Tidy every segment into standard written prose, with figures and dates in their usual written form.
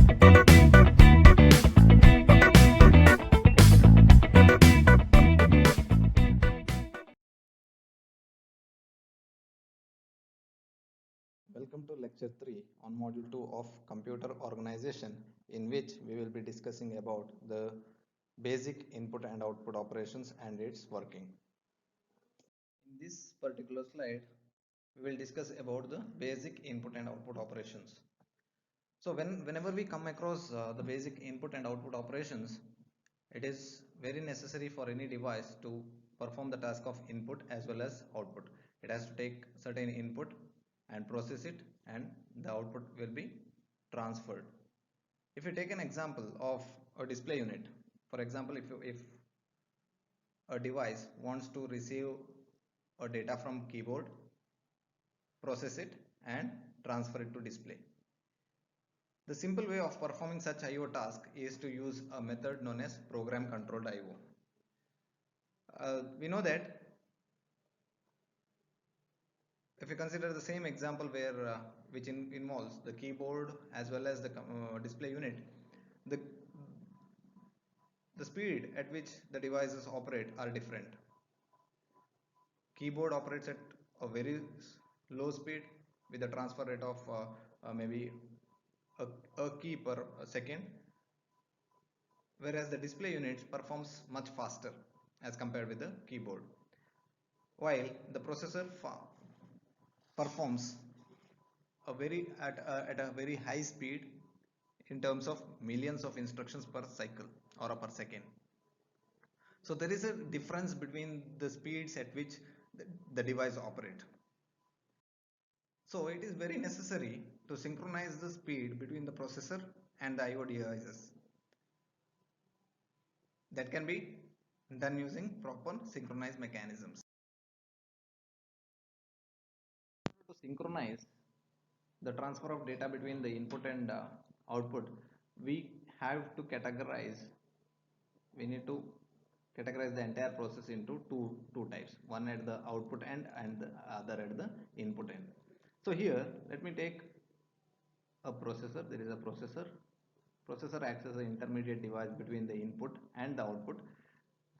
Welcome to lecture 3 on module 2 of computer organization, in which we will be discussing about the basic input and output operations and its working. In this particular slide, we will discuss about the basic input and output operations. So whenever we come across the basic input and output operations, it is very necessary for any device to perform the task of input as well as output. It has to take certain input and process it, and the output will be transferred. If you take an example of a display unit, for example, if a device wants to receive a data from keyboard, process it and transfer it to display. The simple way of performing such I/O task is to use a method known as program controlled I/O. We know that if you consider the same example where which involves the keyboard as well as the display unit, the speed at which the devices operate are different. Keyboard operates at a very low speed with a transfer rate of maybe a key per second, whereas the display unit performs much faster as compared with the keyboard, while the processor performs at a very high speed in terms of millions of instructions per cycle or per second. So there is a difference between the speeds at which the device operate. So it is very necessary to synchronize the speed between the processor and the I/O devices. That can be done using proper synchronized mechanisms. To synchronize the transfer of data between the input and output, we have to categorize. We need to categorize the entire process into two types, one at the output end and the other at the input end. So here let me take a processor. There is a processor acts as an intermediate device between the input and the output.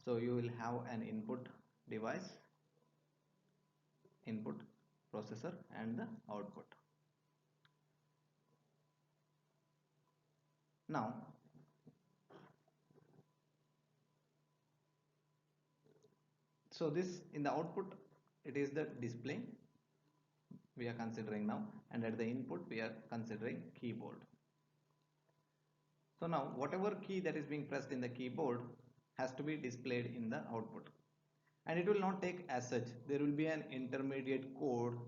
So you will have an input device, input processor, and the output. Now so this in the output, it is the display we are considering now, and at the input we are considering keyboard. So now whatever key that is being pressed in the keyboard has to be displayed in the output, and it will not take as such. There will be an intermediate code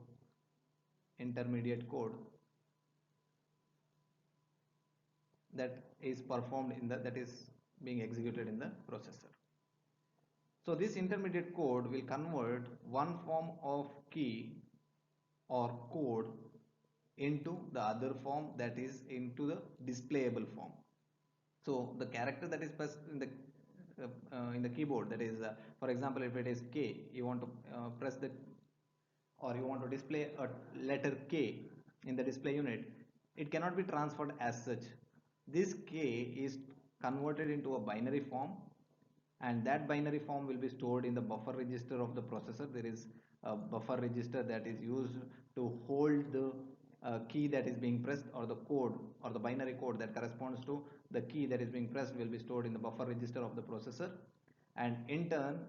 that is performed in the that is being executed in the processor. So this intermediate code will convert one form of key or code into the other form, that is into the displayable form. So the character that is pressed in the keyboard, that is for example, if it is K, you want to press the or you want to display a letter K in the display unit, it cannot be transferred as such. This K is converted into a binary form, and that binary form will be stored in the buffer register of the processor. There is a buffer register that is used to hold the key that is being pressed, or the code or the binary code that corresponds to the key that is being pressed will be stored in the buffer register of the processor, and in turn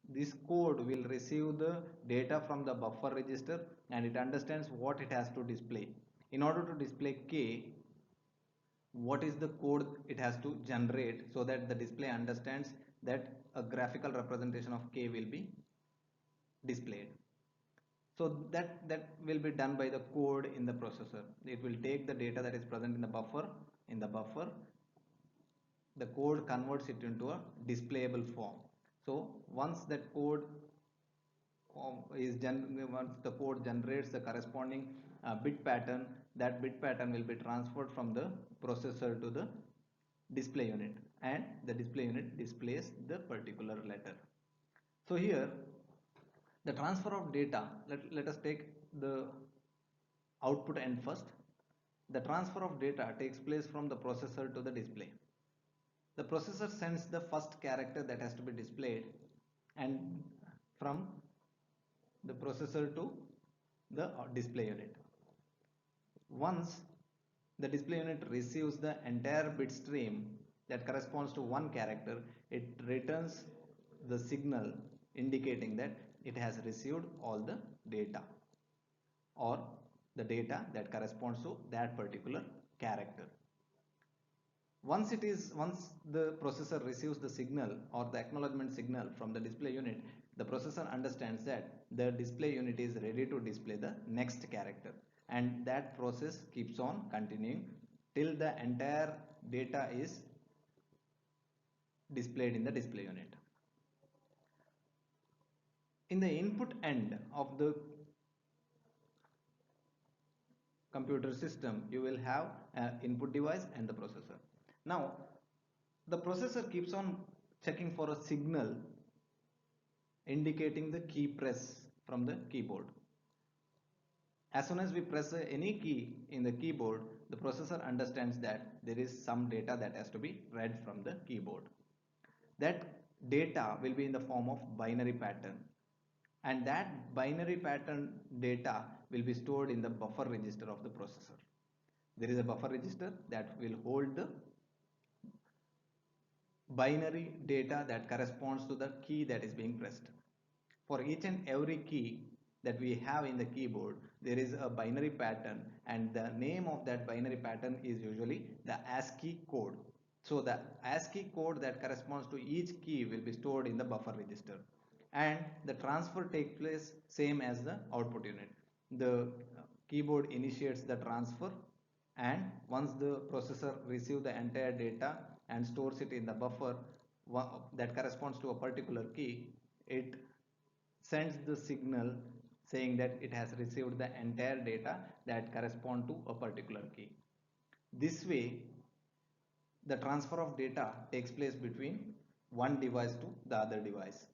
this code will receive the data from the buffer register, and it understands what it has to display. In order to display K, what is the code it has to generate, so that the display understands that a graphical representation of K will be displayed. So that will be done by the code in the processor. It will take the data that is present in the buffer. In the buffer, the code converts it into a displayable form. So once that code once the code generates the corresponding bit pattern, that bit pattern will be transferred from the processor to the display unit, and the display unit displays the particular letter. So here the transfer of data, let us take the output end first. the transfer of data takes place from the processor to the display. The processor sends the first character that has to be displayed and from the processor to the display unit. Once the display unit receives the entire bit stream that corresponds to one character, it returns the signal indicating that it has received all the data or the data that corresponds to that particular character. Once the processor receives the signal or the acknowledgement signal from the display unit, the processor understands that the display unit is ready to display the next character, and that process keeps on continuing till the entire data is displayed in the display unit. In the input end of the computer system, you will have an input device and the processor. Now the processor keeps on checking for a signal indicating the key press from the keyboard. As soon as we press any key in the keyboard, the processor understands that there is some data that has to be read from the keyboard. That data will be in the form of binary pattern, and that binary pattern data will be stored in the buffer register of the processor. There is a buffer register that will hold the binary data that corresponds to the key that is being pressed. For each and every key that we have in the keyboard, there is a binary pattern, and the name of that binary pattern is usually the ASCII code. So the ASCII code that corresponds to each key will be stored in the buffer register, and the transfer takes place same as the output unit. The keyboard initiates the transfer, and once the processor receives the entire data and stores it in the buffer that corresponds to a particular key, it sends the signal saying that it has received the entire data that correspond to a particular key. This way, the transfer of data takes place between one device to the other device.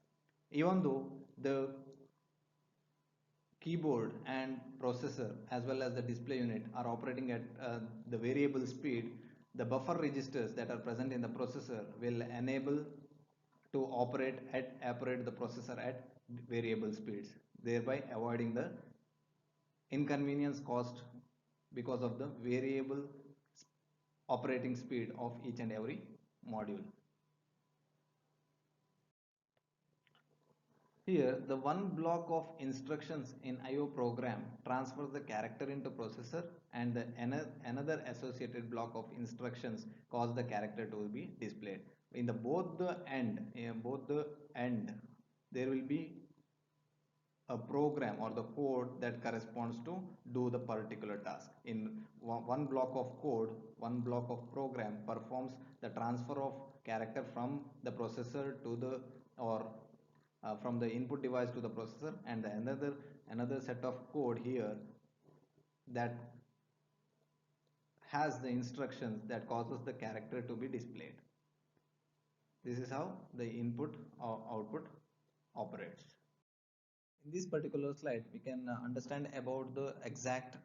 Even though the keyboard and processor as well as the display unit are operating at the variable speed, the buffer registers that are present in the processor will enable to operate the processor at variable speeds, thereby avoiding the inconvenience caused because of the variable operating speed of each and every module. Here, the one block of instructions in IO program transfers the character into processor, and another associated block of instructions cause the character to be displayed. In both the end, there will be a program or the code that corresponds to do the particular task. In one block of code, one block of program performs the transfer of character from the processor to the from the input device to the processor, and another set of code here that has the instructions that causes the character to be displayed. This is how the input or output operates. In this particular slide, we can understand about the exact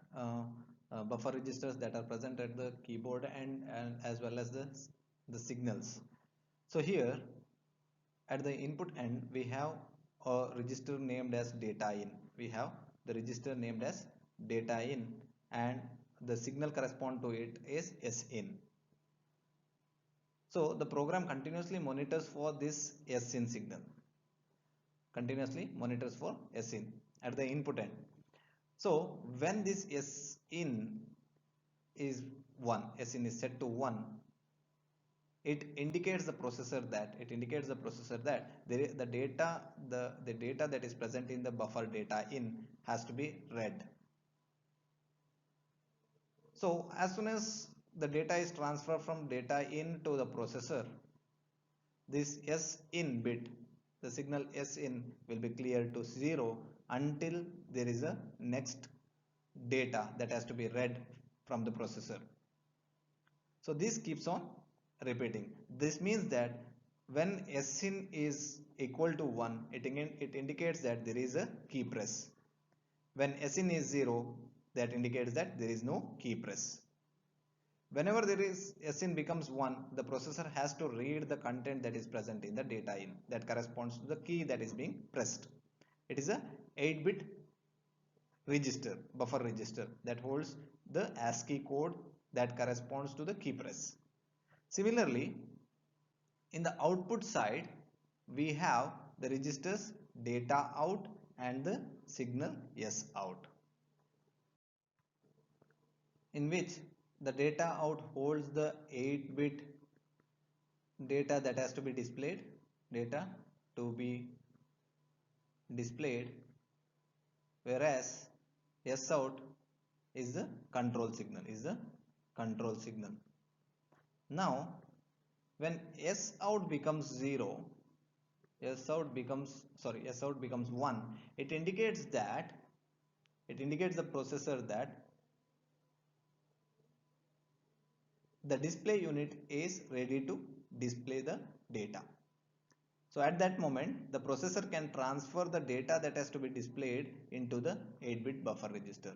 buffer registers that are present at the keyboard and as well as the signals. So here at the input end, we have a register named as data in. We have the register named as data in, and the signal correspond to it is S in. So the program continuously monitors for this S in signal. Continuously monitors for S in at the input end. So when this S in is 1, S in is set to 1, it indicates the processor that the data that is present in the buffer data in has to be read. So as soon as the data is transferred from data in to the processor, this S in bit, the signal S in will be cleared to 0 until there is a next data that has to be read from the processor. So this keeps on repeating. This means that when S in is equal to 1, it indicates that there is a key press. When S in is 0, that indicates that there is no key press. Whenever there is S in becomes 1, the processor has to read the content that is present in the data in that corresponds to the key that is being pressed. It is a 8-bit register, buffer register that holds the ASCII code that corresponds to the key press. Similarly, in the output side, we have the registers data out and the signal S out, in which the data out holds the 8-bit data that has to be displayed, whereas S out is the control signal. Now, when S out becomes 0, S out becomes 1, it indicates the processor that the display unit is ready to display the data. So at that moment, the processor can transfer the data that has to be displayed into the 8-bit buffer register.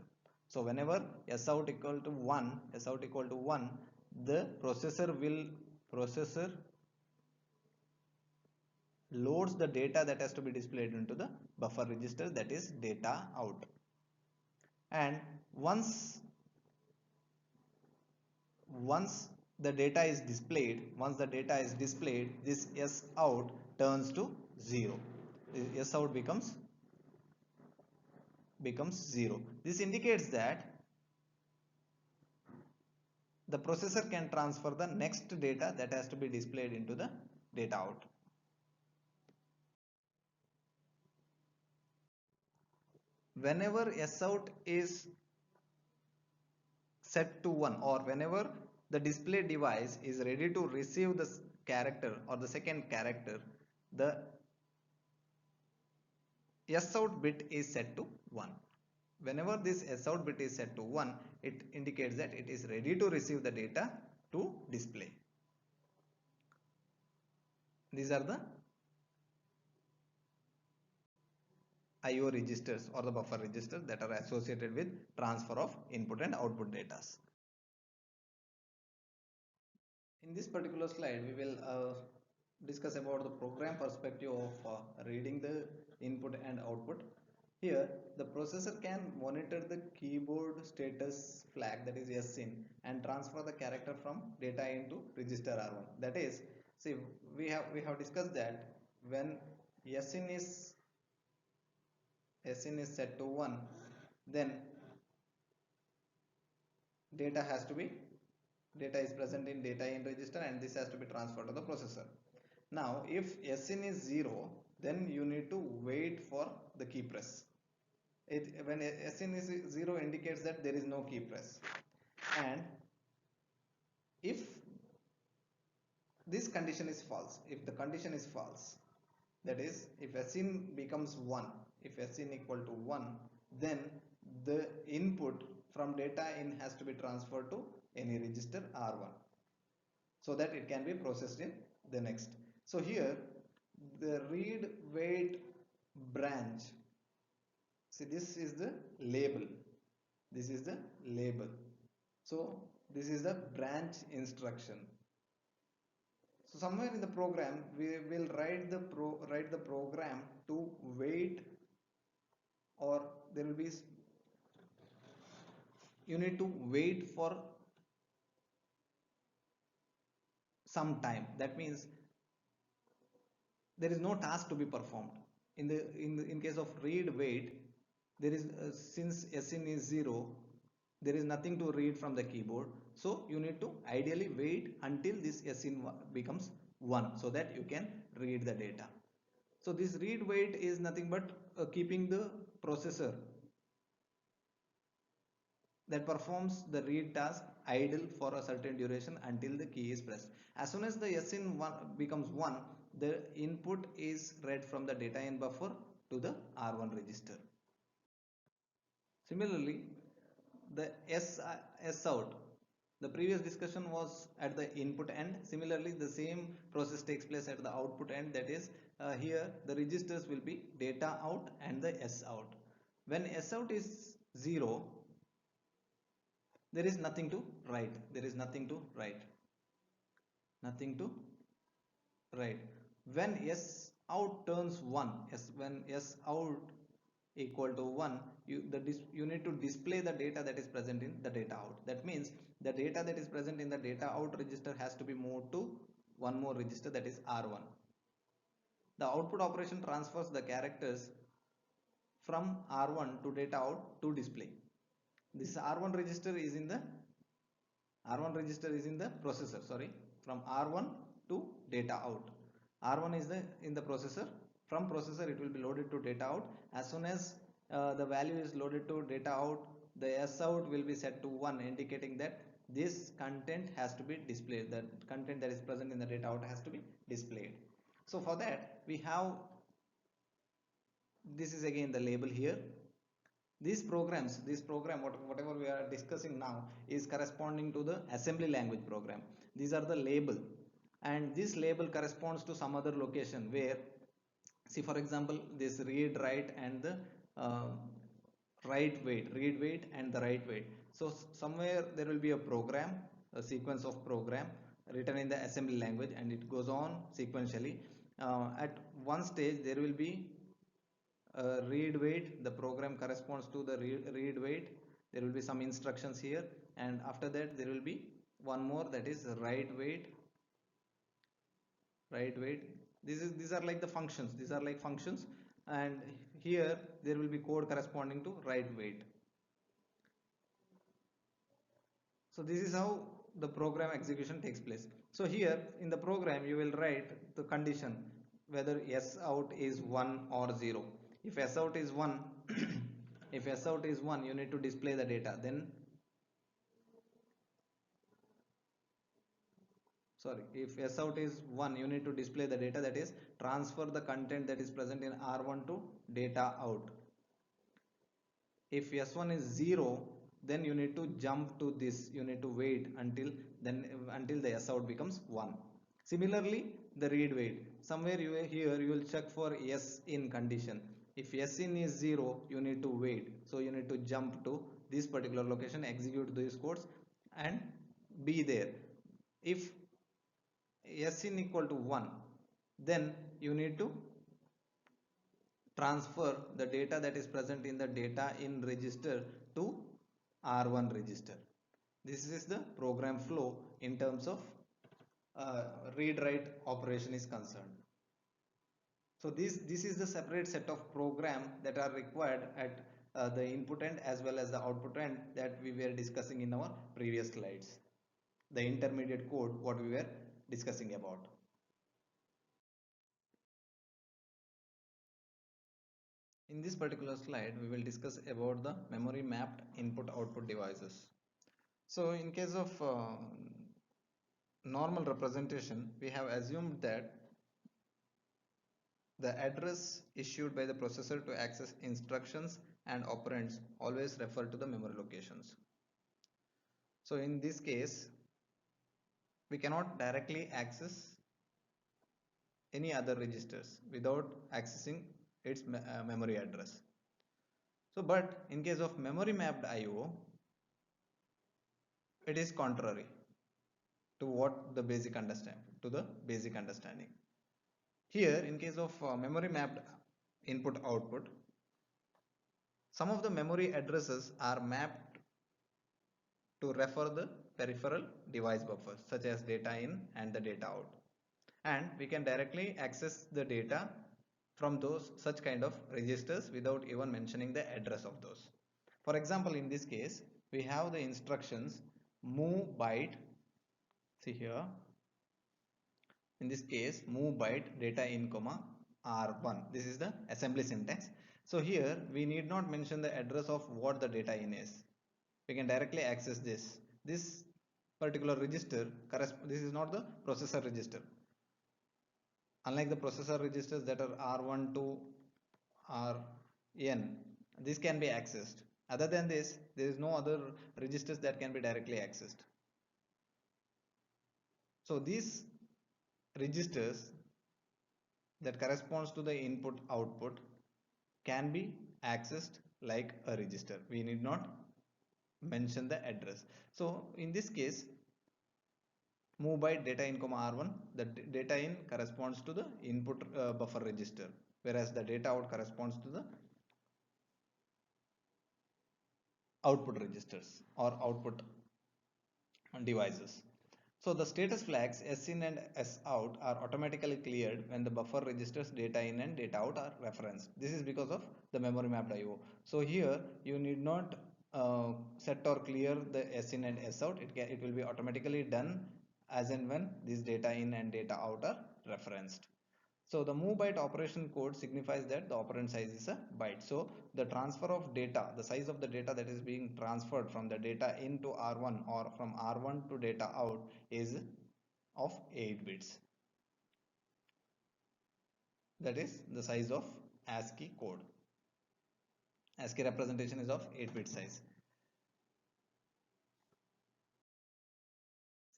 So whenever S out equal to 1, the processor loads the data that has to be displayed into the buffer register, that is data out. And once the data is displayed, this S out turns to 0. S out becomes 0. This indicates that the processor can transfer the next data that has to be displayed into the data out. Whenever S out is set to 1, or whenever the display device is ready to receive the character or the second character, the S out bit is set to 1. Whenever this S out bit is set to 1, it indicates that it is ready to receive the data to display. These are the IO registers or the buffer registers that are associated with transfer of input and output data. In this particular slide, we will discuss about the program perspective of reading the input and output. Here, the processor can monitor the keyboard status flag, that is SIN, and transfer the character from data into register R1. That is, see, we have discussed that when SIN is set to 1, then data is present in data in register, and this has to be transferred to the processor. Now, if SIN is 0, then you need to wait for the key press. When SIN is 0 indicates that there is no key press, and if this condition is false, that is, if SIN becomes 1, if SIN equal to 1, then the input from data in has to be transferred to any register R1 so that it can be processed in the next. So here the read wait branch, see, this is the label, so this is the branch instruction. So somewhere in the program we will write the program to wait, or there will be, you need to wait for some time. That means there is no task to be performed. In case of read wait, there is since SIN is 0, there is nothing to read from the keyboard, so you need to ideally wait until this SIN becomes 1 so that you can read the data. So this read wait is nothing but keeping the processor that performs the read task idle for a certain duration until the key is pressed. As soon as the SIN becomes 1, the input is read from the data in buffer to the R1 register. Similarly, the S out, the previous discussion was at the input end. Similarly, the same process takes place at the output end, that is, here the registers will be data out and the S out. When S out is 0, there is nothing to write. There is nothing to write. Nothing to write. When S out turns 1, when S out equal to 1, you need to display the data that is present in the data out. That means the data that is present in the data out register has to be moved to one more register, that is R1. The output operation transfers the characters from R1 to data out to display. This R1 register is in the processor, sorry, from R1 to data out. R1 is in the processor. From processor it will be loaded to data out. As soon as the value is loaded to data out, the S out will be set to 1, indicating that this content has to be displayed. The content that is present in the data out has to be displayed. So for that we have, this is again the label here. These programs, whatever we are discussing now is corresponding to the assembly language program. These are the label, and this label corresponds to some other location where, see for example, this read write and the uh, read wait and the write wait. So somewhere there will be a program, a sequence of program written in the assembly language, and it goes on sequentially. At one stage there will be read wait. The program corresponds to the read wait. There will be some instructions here, and after that there will be one more, that is write wait. These are like the functions. These are like functions, and here there will be code corresponding to write wait. So this is how the program execution takes place. So here in the program you will write the condition whether S out is 1 or 0. If S out is 1, if S out is 1, you need to display the data. Then sorry, if S out is 1, you need to display the data, that is transfer the content that is present in R1 to data out. If S1 is 0, then you need to jump to this, you need to wait until the S out becomes 1. Similarly, the read wait, somewhere here you will check for S in condition. If S in is 0, you need to wait, so you need to jump to this particular location, execute these codes and be there. If S in equal to 1, then you need to transfer the data that is present in the data in register to R1 register. This is the program flow in terms of read write operation is concerned. So this is the separate set of program that are required at the input end as well as the output end that we were discussing in our previous slides. The intermediate code what we were discussing about. In this particular slide, we will discuss about the memory mapped input output devices. So in case of normal representation, we have assumed that the address issued by the processor to access instructions and operands always refer to the memory locations. So in this case, we cannot directly access any other registers without accessing its memory address. So but in case of memory mapped IO, it is contrary to what the basic understanding. Here in case of memory mapped input output, some of the memory addresses are mapped to refer the peripheral device buffers such as data in and the data out, and we can directly access the data from those such kind of registers without even mentioning the address of those. For example, in this case we have the instructions move byte. See here, in this case move byte data in comma R1. This is the assembly syntax. So here we need not mention the address of what the data in is. We can directly access this particular register. This is not the processor register. Unlike the processor registers that are R1 to Rn, this can be accessed. Other than this, there is no other registers that can be directly accessed. So these registers that corresponds to the input output can be accessed like a register. We need not mention the address. So in this case, move by data in comma R1, the data in corresponds to the input buffer register, whereas the data out corresponds to the output registers or output devices. So the status flags sin and sout are automatically cleared when the buffer registers data in and data out are referenced. This is because of the memory mapped IO. So here you need not set or clear the sin and sout. It will be automatically done as and when these data in and data out are referenced. So the move byte operation code signifies that the operand size is a byte. So the transfer of data, the size of the data that is being transferred from the data into R1 or from R1 to data out is of 8 bits. That is the size of ASCII code. ASCII representation is of 8-bit size.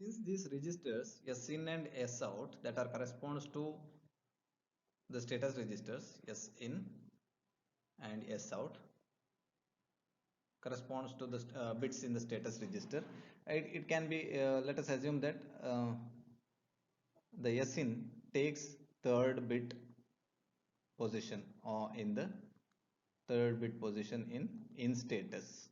Since these registers sin and sout that are corresponds to the status registers sin and sout corresponds to the bits in the status register, it can be let us assume that the sin takes third bit position or in the third bit position in status.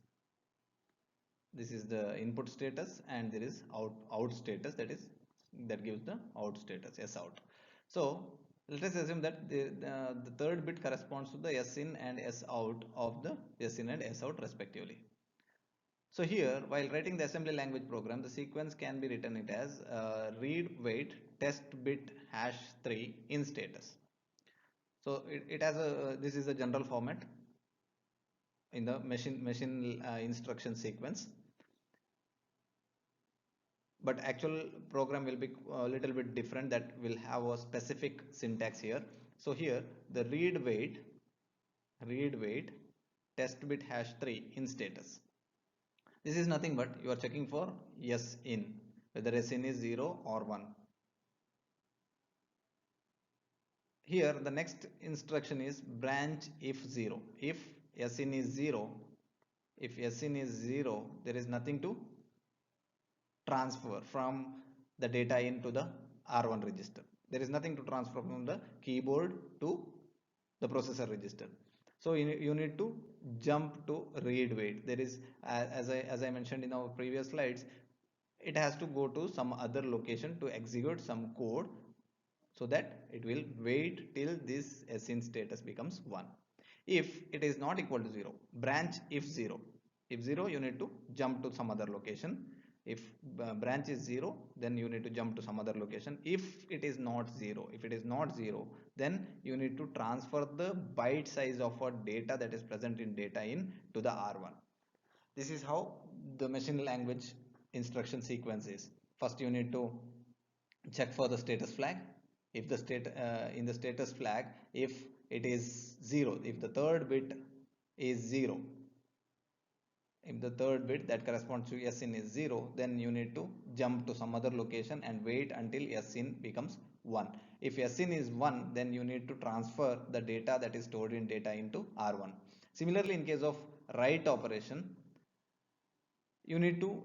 This is the input status and there is out status, that gives the out status sout. So let us assume that the third bit corresponds to the sin and sout of the sin and sout respectively. So here, while writing the assembly language program, the sequence can be written it as read wait test bit hash 3 in status. So it has a this is a general format in the machine instruction sequence. But actual program will be a little bit different, that will have a specific syntax here. So here the read wait test bit hash 3 in status. This is nothing but you are checking for in, whether sin is 0 or 1. Here the next instruction is branch if 0. If sin is 0, there is nothing to transfer from the data into the R1 register. There is nothing to transfer from the keyboard to the processor register. So you need to jump to read wait. There is as I mentioned in our previous slides, it has to go to some other location to execute some code, so that it will wait till this sin status becomes 1. If it is not equal to 0, branch if 0. If 0, you need to jump to some other location. If branch is 0, then you need to jump to some other location. If it is not 0, then you need to transfer the byte size of a data that is present in data in to the R1. This is how the machine language instruction sequence is. First you need to check for the status flag. If the in the status flag, if it is 0, if the third bit is 0, if the third bit that corresponds to sin is 0, then you need to jump to some other location and wait until sin becomes 1. If sin is 1, then you need to transfer the data that is stored in data into R1. Similarly, in case of write operation, you need to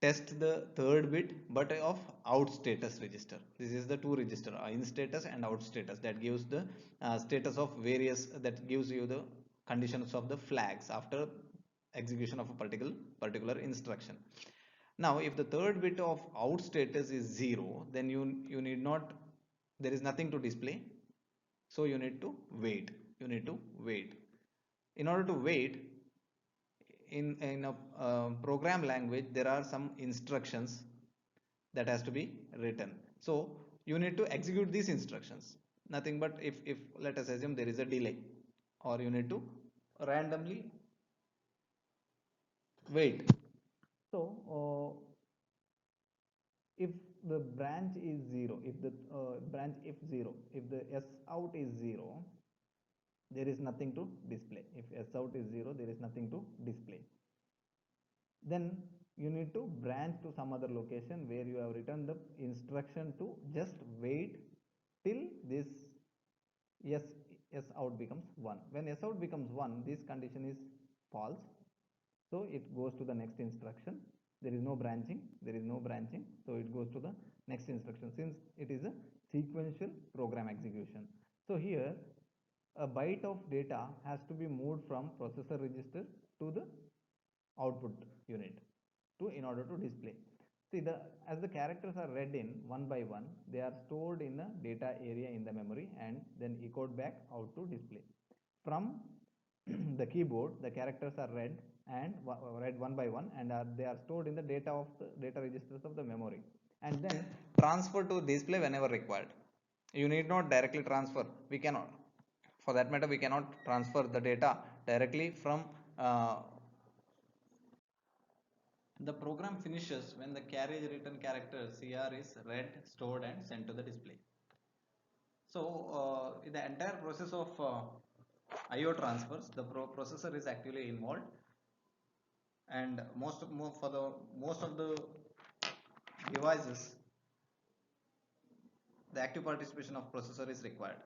test the third bit but of out status register. This is the two register, in status and out status, that gives the status of various, that gives you the conditions of the flags after execution of a particular instruction. Now if the third bit of out status is 0, then you need not, there is nothing to display, so you need to wait. In order to wait, in a program language, there are some instructions that has to be written. So you need to execute these instructions. Nothing but if let us assume there is a delay, or you need to randomly wait. So if the branch is 0, if the branch if 0, if the sout is 0, there is nothing to display. If sout is 0, there is nothing to display. Then you need to branch to some other location where you have written the instruction to just wait till this out becomes 1. When out becomes 1, this condition is false. So it goes to the next instruction. There is no branching, so it goes to the next instruction since it is a sequential program execution. So here a byte of data has to be moved from processor register to the output unit in order to display. See, as the characters are read in one by one, they are stored in a data area in the memory and then echoed back out to display. From the keyboard, the characters are read one by one, and they are stored in the data registers of the memory and then transferred to display whenever required. You need not directly transfer. We cannot. For that matter, we cannot transfer the data directly from the program finishes when the carriage return character CR is read, stored and sent to the display. So in the entire process of IO transfers, the processor is actually involved, and most of the devices, the active participation of processor is required.